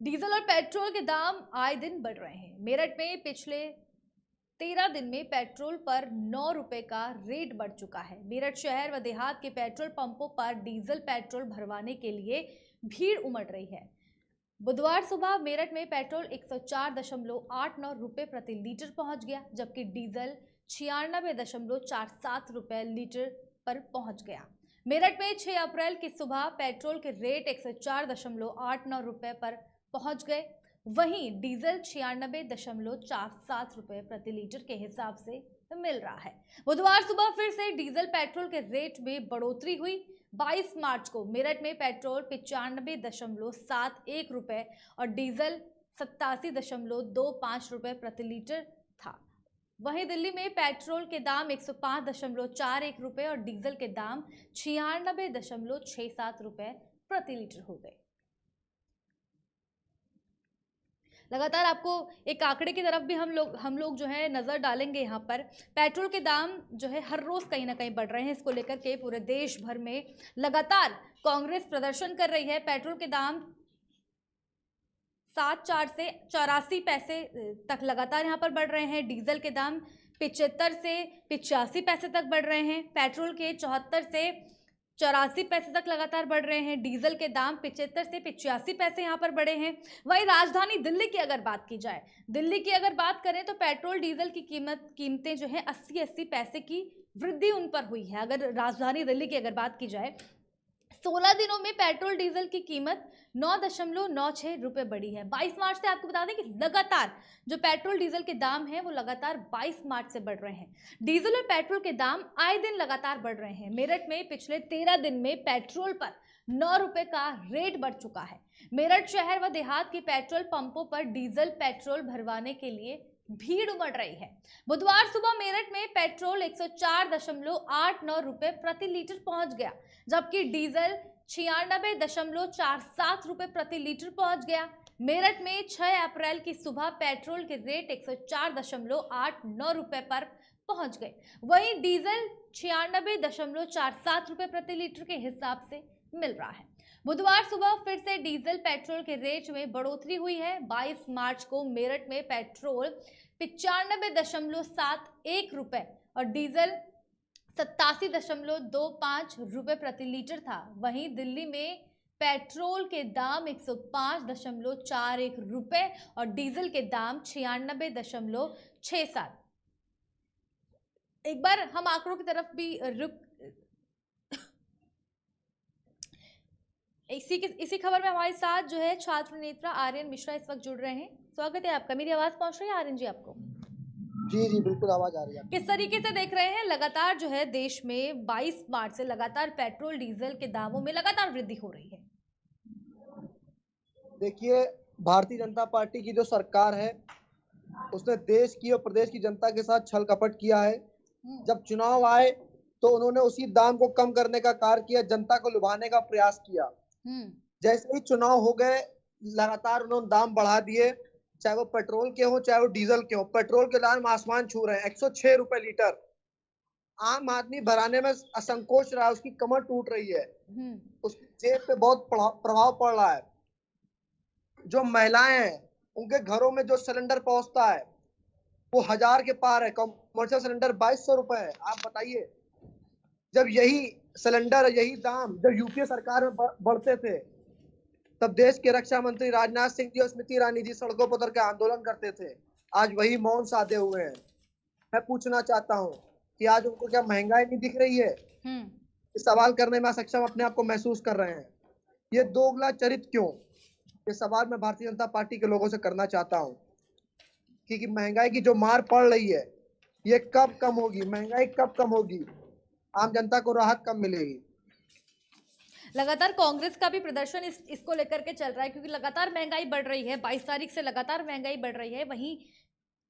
Diesel और petrol के दाम आए दिन बढ़ रहे हैं। मेरठ में पिछले 13 दिन में पेट्रोल पर 9 रुपए का रेट बढ़ चुका है। मेरठ शहर व देहात के पेट्रोल पंपों पर डीजल पेट्रोल भरवाने के लिए भीड़ उमड़ रही है। बुधवार सुबह मेरठ में पेट्रोल 104.89 रुपए प्रति लीटर पहुंच गया, जबकि डीजल 96.47 रुपए लीटर पर पहुंच गया। मेरठ में 6 अप्रैल की सुबह पेट्रोल के रेट 104.89 रुपए पर पहुंच गए। वहीं डीजल 96.47 रुपए प्रति लीटर के हिसाब से मिल रहा है। बुधवार सुबह फिर से डीजल पेट्रोल के रेट में बढ़ोतरी हुई। 22 मार्च को मेरठ में पेट्रोल 95.71 रुपए और डीजल 87.25 रुपए प्रति लीटर था। वहीं दिल्ली में पेट्रोल के दाम 105.41 रुपए और डीजल के दाम 96.67 रुपए प्रति लीटर हो गए। लगातार आपको एक आंकड़े की तरफ भी हम लोग जो है नजर डालेंगे। यहाँ पर पेट्रोल के दाम जो है हर रोज कहीं ना कहीं बढ़ रहे हैं। इसको लेकर के पूरे देश भर में लगातार कांग्रेस प्रदर्शन कर रही है। पेट्रोल के दाम 74 से 84 पैसे तक लगातार यहाँ पर बढ़ रहे हैं। डीजल के दाम 75 से 85 पैसे तक बढ़ रहे हैं। पेट्रोल के 74 से 84 पैसे तक लगातार बढ़ रहे हैं। डीजल के दाम 75 से 85 पैसे यहाँ पर बढ़े हैं। वहीं राजधानी दिल्ली की अगर बात की जाए, दिल्ली की अगर बात करें तो पेट्रोल डीजल की कीमतें जो है 80 पैसे की वृद्धि उन पर हुई है। अगर राजधानी दिल्ली की अगर बात की जाए, 16 दिनों में पेट्रोल डीजल की कीमत 9.96 रुपए बढ़ी है। 22 मार्च से आपको बता दें कि लगातार जो पेट्रोल डीजल के दाम हैं वो लगातार 22 मार्च से बढ़ रहे हैं। डीजल और पेट्रोल के दाम आए दिन लगातार बढ़ रहे हैं। मेरठ में पिछले 13 दिन में पेट्रोल पर 9 रुपए का रेट बढ़ चुका है। मेरठ शहर व देहात के पेट्रोल पंपों पर डीजल पेट्रोल भरवाने के लिए भीड़ उमड़ रही है। बुधवार सुबह मेरठ में पेट्रोल 104.89 रुपए प्रति लीटर पहुंच गया, जबकि डीजल 96.47 रुपए प्रति लीटर पहुंच गया। मेरठ में 6 अप्रैल की सुबह पेट्रोल के रेट 104.89 रुपए पर पहुंच गए। वहीं डीजल 96.47 रुपए प्रति लीटर के हिसाब से मिल रहा है। बुधवार सुबह फिर से डीजल पेट्रोल के रेट में बढ़ोतरी हुई है। 22 मार्च को मेरठ में पेट्रोल 95.71 रुपए और डीजल 87.25 रुपए प्रति लीटर था। वहीं दिल्ली में पेट्रोल के दाम 105.41 रुपए और डीजल के दाम 96.67। एक बार हम आंकड़ों की तरफ भी इसी खबर में हमारे साथ जो है छात्र नेता आर्यन मिश्रा इस वक्त जुड़ रहे हैं। स्वागत है आपका। मेरी आवाज पहुंच रही है आर्यन जी आपको? जी बिल्कुल आवाज आ रही है। किस तरीके से देख रहे हैं लगातार जो है देश में 22 मार्च से लगातार पेट्रोल डीजल के दामों में लगातार वृद्धि हो रही है? देखिए, भारतीय जनता पार्टी की जो सरकार है उसने देश की और प्रदेश की जनता के साथ छल कपट किया है। जब चुनाव आए तो उन्होंने उसी दाम को कम करने का कार्य किया, जनता को लुभाने का प्रयास किया। जैसे ही चुनाव हो गए लगातार उन्होंने दाम बढ़ा दिए, चाहे वो पेट्रोल के हो चाहे वो डीजल के हो। पेट्रोल के दाम आसमान छू रहे हैं, 106 रुपए लीटर। आम आदमी भराने में असंकोच रहा है, उसकी कमर टूट रही है, उसकी जेब पे बहुत प्रभाव पड़ रहा है। जो महिलाएं हैं उनके घरों में जो सिलेंडर पहुंचता है वो 1000 के पार है। कमर्शियल सिलेंडर 2200 रुपए है। आप बताइए, जब यही सिलेंडर यही दाम जब यूपीए सरकार में बढ़ते थे तब देश के रक्षा मंत्री राजनाथ सिंह जी और स्मृति ईरानी जी सड़कों पर उतर के आंदोलन करते थे। आज वही मौन साधे हुए हैं। मैं पूछना चाहता हूं कि आज उनको क्या महंगाई नहीं दिख रही है? इस सवाल करने में सक्षम अपने आप को महसूस कर रहे हैं। ये दोगला चरित्र क्यों? ये सवाल मैं भारतीय जनता पार्टी के लोगों से करना चाहता हूं कि महंगाई की जो मार पड़ रही है ये कब कम होगी? महंगाई कब कम होगी? आम जनता को राहत कब मिलेगी? लगातार कांग्रेस का भी प्रदर्शन इसको लेकर के चल रहा है, क्योंकि लगातार महंगाई बढ़ रही है। 22 तारीख से लगातार महंगाई बढ़ रही है। वहीं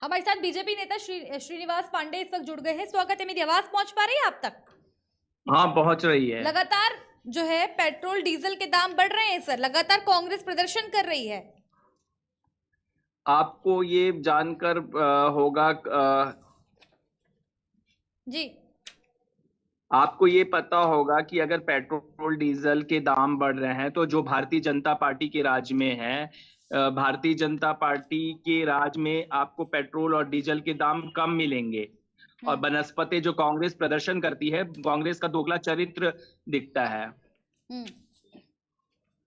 हमारे साथ बीजेपी नेता श्रीनिवास पांडे इस वक्त जुड़ गए हैं। स्वागत है। मेरी आवाज पहुंच पा रही है आप तक? हाँ, पहुंच रही है। लगातार जो है पेट्रोल डीजल के दाम बढ़ रहे हैं सर, लगातार कांग्रेस प्रदर्शन कर रही है। आपको ये जानकर होगा जी, आपको ये पता होगा कि अगर पेट्रोल डीजल के दाम बढ़ रहे हैं तो जो भारतीय जनता पार्टी के राज में है भारतीय जनता पार्टी के राज में आपको पेट्रोल और डीजल के दाम कम मिलेंगे और बनस्पति जो कांग्रेस प्रदर्शन करती है, कांग्रेस का दोगला चरित्र दिखता है।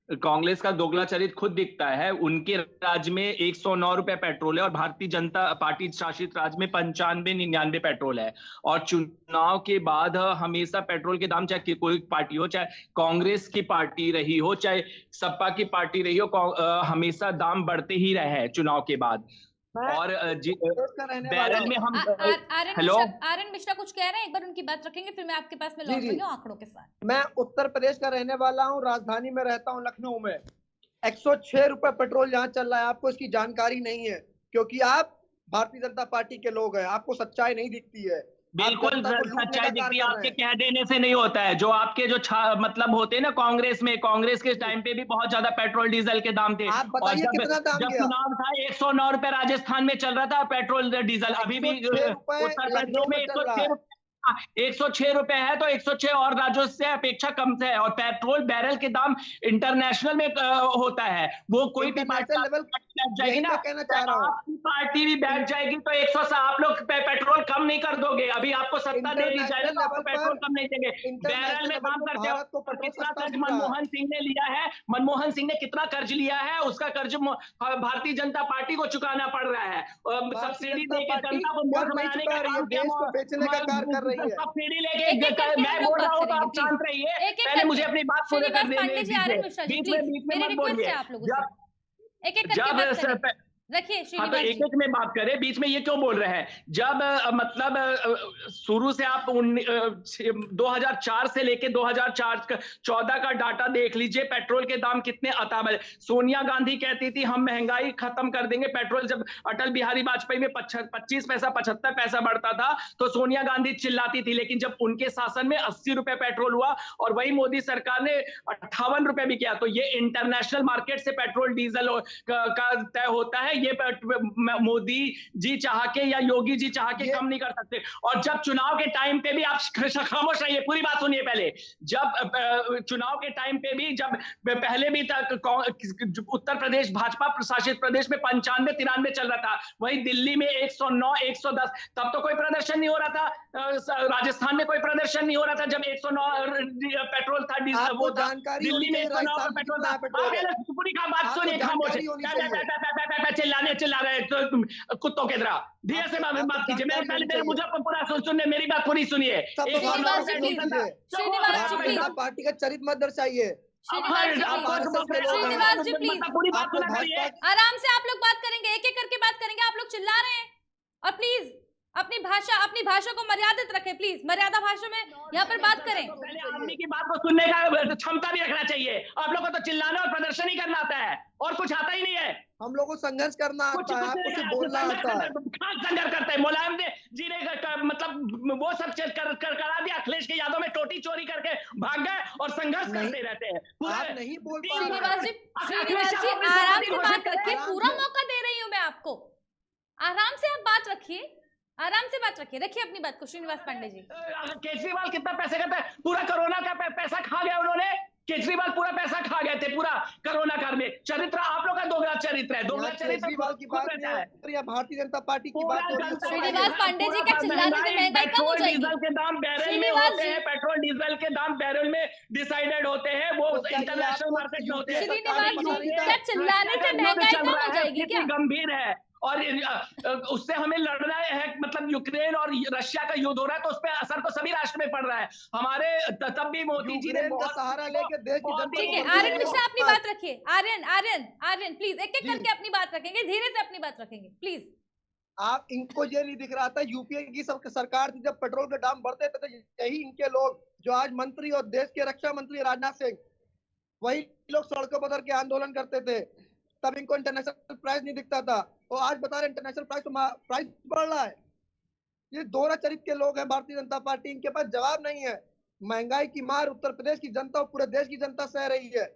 कांग्रेस का दोगला चरित्र खुद दिखता है। उनके राज्य में 109 रुपए पेट्रोल है और भारतीय जनता पार्टी शासित राज्य में 95-99 पेट्रोल है। और चुनाव के बाद हमेशा पेट्रोल के दाम, चाहे कोई पार्टी हो, चाहे कांग्रेस की पार्टी रही हो, चाहे सपा की पार्टी रही हो, हमेशा दाम बढ़ते ही रहे हैं चुनाव के बाद। और बैरल में हम आर्यन मिश्रा कुछ कह रहे हैं, एक बार उनकी बात रखेंगे, फिर मैं आपके पास में लौट रही हूं आंकड़ों के साथ। मैं उत्तर प्रदेश का रहने वाला हूं, राजधानी में रहता हूं लखनऊ में। 106 रुपए पेट्रोल यहाँ चल रहा है। आपको इसकी जानकारी नहीं है क्योंकि आप भारतीय जनता पार्टी के लोग हैं, आपको सच्चाई नहीं दिखती है। बिल्कुल सच्चाई दिखती है, आपके कह देने से नहीं होता है। जो आपके जो मतलब होते हैं ना कांग्रेस में, कांग्रेस के टाइम पे भी बहुत ज्यादा पेट्रोल डीजल के दाम थे। आप बताइए कितना दाम जब चुनाव था 109 रुपए राजस्थान में चल रहा था पेट्रोल डीजल। अभी भी उत्तर प्रदेश में 106 रुपए है, तो 106 और राज्यों से अपेक्षा कम से है। और पेट्रोल बैरल के दाम इंटरनेशनल में होता है, वो कोई भी पार्टी बैठ जाएगी ना, आपकी पार्टी भी बैठ जाएगी तो 100 से आप लोग पेट्रोल कम नहीं कर दोगे। अभी आपको सत्ता दे दी जाए तो आपको पेट्रोल कम नहीं देंगे। बैरल में काम करते हो। कितना कर्ज मनमोहन सिंह ने लिया है, मनमोहन सिंह ने कितना कर्ज लिया है, उसका कर्ज भारतीय जनता पार्टी को चुकाना पड़ रहा है। सब्सिडी देकर जनता को मूर्ख बनाने का काम बेचने का कार्य कर रही है। सब्सिडी लेके मैं बोल रहा हूँ तो आप शांत रहिए, पहले मुझे अपनी बात पूरी करने दीजिए। बीच में मत बोलिए। जब रखिए हाँ, तो एक में बात करें, बीच में ये क्यों बोल रहे हैं? जब मतलब शुरू से आप 2004 से लेके 2014 का डाटा देख लीजिए, पेट्रोल के दाम कितने अताबल। सोनिया गांधी कहती थी हम महंगाई खत्म कर देंगे। पेट्रोल जब अटल बिहारी वाजपेयी में 25 पैसा 75 पैसा बढ़ता था तो सोनिया गांधी चिल्लाती थी, लेकिन जब उनके शासन में 80 रुपए पेट्रोल हुआ और वही मोदी सरकार ने 58 रुपए भी किया। तो ये इंटरनेशनल मार्केट से पेट्रोल डीजल का तय होता है। ये मोदी जी चाह के या योगी जी चाह के कम नहीं कर सकते। और जब चुनाव के टाइम पे भी आप खामोश रहिए, पूरी बात सुनिए पहले। जब चुनाव के टाइम पे भी, जब पहले भी तक उत्तर प्रदेश भाजपा प्रशासित प्रदेश में 95-93 चल रहा था, वही दिल्ली में 109 110, तब तो कोई प्रदर्शन नहीं हो रहा था। राजस्थान में कोई प्रदर्शन नहीं हो रहा था जब 109 पेट्रोल था, डीजल वो दिल्ली में 109 पेट्रोल था। पूरी बात सुनिए, खामोश चिल्ला रहे तो कुत्तों के तरह। धीरे से बात कीजिए। मैं पहले मुझे पूरा सुनने, मेरी बात पूरी सुनिए। पार्टी का चरित्र मत दर्शाइए। श्रीनिवास जी प्लीज पूरी बात सुना करिए। आराम से आप लोग बात करेंगे, एक एक करके बात करेंगे। आप लोग चिल्ला रहे हैं और प्लीज अपनी भाषा को मर्यादित रखें। प्लीज मर्यादा भाषा में यहाँ पर बात करें। पहले आदमी की बात को सुनने का क्षमता भी रखना चाहिए। आप लोगों को तो चिल्लाना और प्रदर्शन ही करना आता है और कुछ आता ही नहीं है। हम लोगों को संघर्ष करना आता है, आपको सिर्फ बोलना आता है। संघर्ष करते हैं। मुलायम जी ने मतलब वो सब करा दिया। अखिलेश के यादों में टोटी चोरी करके भाग गए और संघर्ष करते रहते हैं। आप नहीं बोल पा रहे। श्रीनिवास जी आराम से बात रखिए, पूरा मौका दे रही हूँ मैं आपको। आराम से आप बात रखिए, आराम से बात रखिए। रखिए अपनी बात को श्रीनिवास पांडे जी। केजरीवाल कितना पैसे का पूरा कोरोना का पैसा खा गया उन्होंने। केजरीवाल पूरा पैसा खा गए थे पूरा कोरोना काल में। चरित्र आप लोग का दोगला चरित्र है। दोगला चरित्र की बात है, भारतीय जनता पार्टी की बात हो रही है। श्रीनिवास पांडे जी का चिल्लाने से महंगाई कम हो जाएगी। डीजल के दाम बैरल में होते हैं, पेट्रोल डीजल के दाम बैरल में डिसाइडेड होते हैं, वो इंटरनेशनल मार्केट में होते हैं। श्रीनिवास जी क्या चिल्लाने से महंगाई कम हो जाएगी क्या? गंभीर है और उससे हमें लड़ना है। मतलब यूक्रेन और रशिया का युद्ध हो रहा है तो उस पर असर तो सभी राष्ट्र में पड़ रहा है। हमारे तब भी मोदी जी ने सहारा लेके देश की जनता। ठीक है आर्यन मिश्रा अपनी बात रखिए। आर्यन प्लीज एक एक करके अपनी बात रखेंगे, धीरे से अपनी बात रखेंगे प्लीज। आप इनको ये नहीं दिख रहा था यूपीए की सरकार थी जब पेट्रोल के दाम बढ़ते थे, तो यही इनके लोग जो आज मंत्री और देश के रक्षा मंत्री राजनाथ सिंह, वही लोग सड़कों पर उतर के आंदोलन करते थे। तब इनको इंटरनेशनल प्राइस नहीं दिखता था, तो आज बता रहे इंटरनेशनल प्राइस बढ़ रहा है। ये दोहरा चरित्र के लोग हैं भारतीय जनता पार्टी। इनके पास जवाब नहीं है। महंगाई की मार उत्तर प्रदेश की जनता और पूरे देश की जनता सह रही है।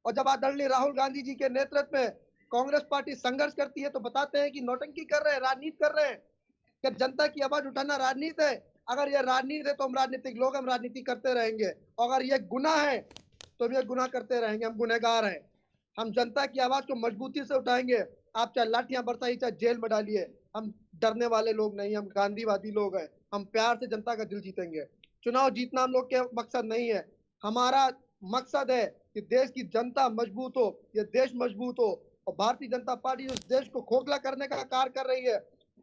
और जब आदरणीय राहुल गांधी जी के नेतृत्व में कांग्रेस पार्टी संघर्ष करती है तो बताते हैं कि नौटंकी कर रहे हैं, राजनीति कर रहे हैं। कि जनता की आवाज उठाना राजनीति है। अगर ये राजनीति है तो हम राजनीतिक लोग, हम राजनीति करते रहेंगे। और अगर ये गुनाह है तो हम ये गुनाह करते रहेंगे, हम गुनहगार हैं। हम जनता की आवाज को मजबूती से उठाएंगे। आप चाहे लाठियां बरसाइए, चाहे जेल में डालिए, हम डरने वाले लोग नहीं, हम गांधीवादी लोग हैं। हम प्यार से जनता का दिल जीतेंगे। चुनाव जीतना हम लोग के मकसद नहीं है। हमारा मकसद है कि देश की जनता मजबूत हो, ये देश मजबूत हो। और भारतीय जनता पार्टी उस देश को खोखला करने का कार्य कर रही है।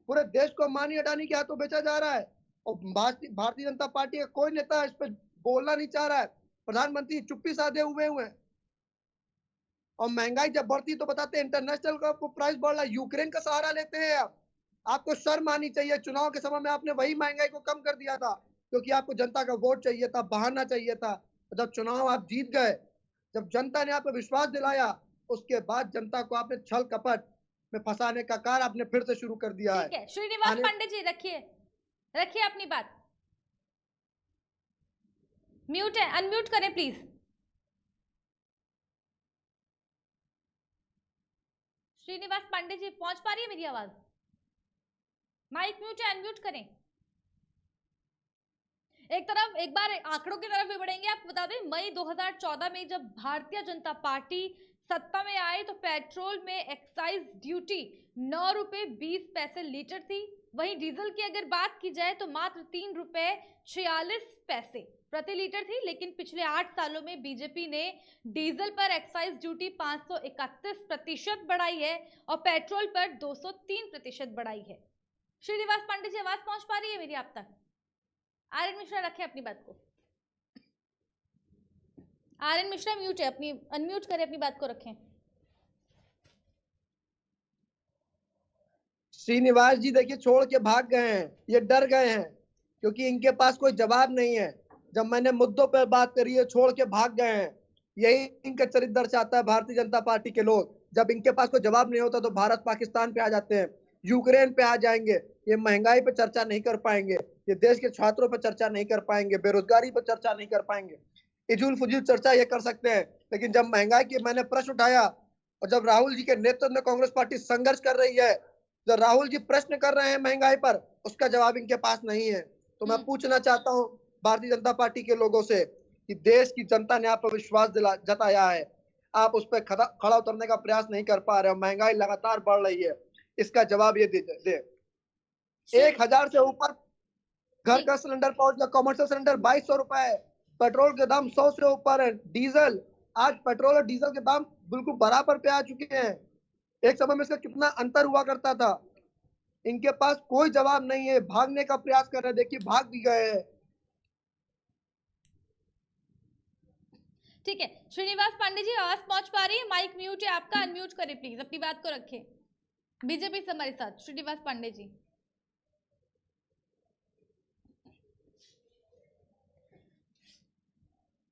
पूरे देश को अंबानी अडानी के हाथों बेचा जा रहा है और भारतीय जनता पार्टी का कोई नेता इस पर बोलना नहीं चाह रहा है। प्रधानमंत्री चुप्पी साधे हुए हैं। और महंगाई जब बढ़ती तो बताते हैं इंटरनेशनल का प्राइस बढ़ रहा है, यूक्रेन का सहारा लेते हैं आप। आपको शर्म आनी चाहिए। चुनाव के समय में आपने वही महंगाई को कम कर दिया था क्योंकि आपको जनता का वोट चाहिए था, बहाना चाहिए था। जब चुनाव आप जीत गए, जब जनता ने आप पर विश्वास दिलाया, उसके बाद जनता को आपने छल कपट में फंसाने का कार्य आपने फिर से शुरू कर दिया ठीक है श्रीनिवास पांडे जी, रखिए अपनी बात। म्यूट है, अनम्यूट करें प्लीज। श्रीनिवास पांडे जी, पहुंच पा रही है मेरी आवाज? माइक म्यूट है, अनम्यूट करें। एक बार आंकड़ों की तरफ भी बढ़ेंगे। आपको बता दें मई 2014 में जब भारतीय जनता पार्टी सत्ता में आई तो पेट्रोल में एक्साइज ड्यूटी 9 रुपए 20 पैसे लीटर थी। वहीं डीजल की अगर बात की जाए तो मात्र 3 रुपए 46 पैसे प्रति लीटर थी। लेकिन पिछले 8 सालों में बीजेपी ने डीजल पर एक्साइज ड्यूटी 531% बढ़ाई है और पेट्रोल पर 203% बढ़ाई है। श्रीनिवास पांडे जी, आवाज पहुंच पा रही है मेरी आप तक? आर्यन मिश्रा, रखें अपनी बात को। आर्यन मिश्रा म्यूट है, अपनी अनम्यूट करें, अपनी बात को रखें। श्रीनिवास जी देखिए छोड़ के भाग गए हैं, ये डर गए हैं क्योंकि इनके पास कोई जवाब नहीं है। जब मैंने मुद्दों पर बात करी है छोड़ के भाग गए हैं। यही इनका चरित्र दर्शाता है भारतीय जनता पार्टी के लोग। जब इनके पास कोई जवाब नहीं होता तो भारत पाकिस्तान पे आ जाते हैं, यूक्रेन पे आ जाएंगे। ये महंगाई पे चर्चा नहीं कर पाएंगे, ये देश के छात्रों पर चर्चा नहीं कर पाएंगे, बेरोजगारी पर चर्चा नहीं कर पाएंगे। इजुल फुजुल चर्चा ये कर सकते हैं, लेकिन जब महंगाई की मैंने प्रश्न उठाया और जब राहुल जी के नेतृत्व में कांग्रेस पार्टी संघर्ष कर रही है, जब राहुल जी प्रश्न कर रहे हैं महंगाई पर, उसका जवाब इनके पास नहीं है। तो मैं पूछना चाहता हूं भारतीय जनता पार्टी के लोगों से कि देश की जनता ने आप पर विश्वास जताया है, आप उस पर खड़ा उतरने का प्रयास नहीं कर पा रहे हो। महंगाई लगातार बढ़ रही है, इसका जवाब ये दे। 1000 से ऊपर घर का सिलेंडर पहुंच गया, कॉमर्शियल सिलेंडर 2200 रुपए है, पेट्रोल के दाम 100 से ऊपर है, डीजल आज पेट्रोल और डीजल के दाम बिल्कुल बराबर पे आ चुके हैं। एक समय में इसका कितना अंतर हुआ करता था। इनके पास कोई जवाब नहीं है, भागने का प्रयास कर रहे हैं। देखिए भाग भी गए हैं। ठीक है श्रीनिवास पांडे जी, आवाज पहुंच पा रही है? माइक म्यूट है आपका, अनम्यूट करें प्लीज, अपनी बात को रखें। बीजेपी से हमारे साथ श्रीनिवास पांडे जी।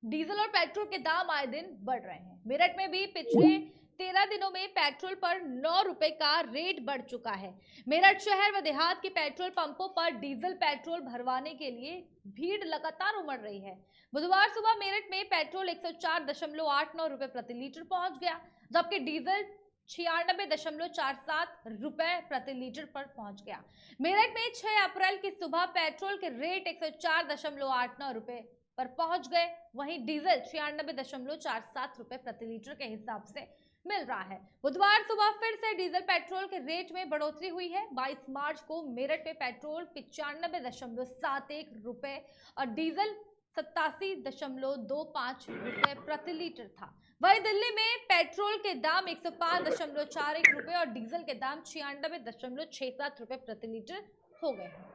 डीजल और पेट्रोल के दाम आए दिन बढ़ रहे हैं। मेरठ में भी पिछले 13 दिनों में पेट्रोल पर 9 रुपए का रेट बढ़ चुका है। मेरठ शहर व देहात के पेट्रोल पंपों पर डीजल पेट्रोल भरवाने के लिए भीड़ लगातार उमड़ रही है। बुधवार सुबह मेरठ में पेट्रोल 104.89 रुपए प्रति लीटर पहुंच गया, जबकि डीजल 96.47 रुपए प्रति लीटर पर पहुंच गया। मेरठ में 6 अप्रैल की सुबह पेट्रोल के रेट 104.89 रुपए पर पहुंच गए। वहीं डीजल 96.47 रुपए प्रति लीटर के हिसाब से मिल रहा है। बुधवार सुबह फिर से डीजल पेट्रोल के रेट में बढ़ोतरी हुई है। 22 मार्च को मेरठ में पेट्रोल 95.71 रुपए और डीजल 87.25 रुपए प्रति लीटर था। वहीं दिल्ली में पेट्रोल के दाम 105.41 रुपए और डीजल के दाम 96.67 रुपए प्रति लीटर हो गए हैं।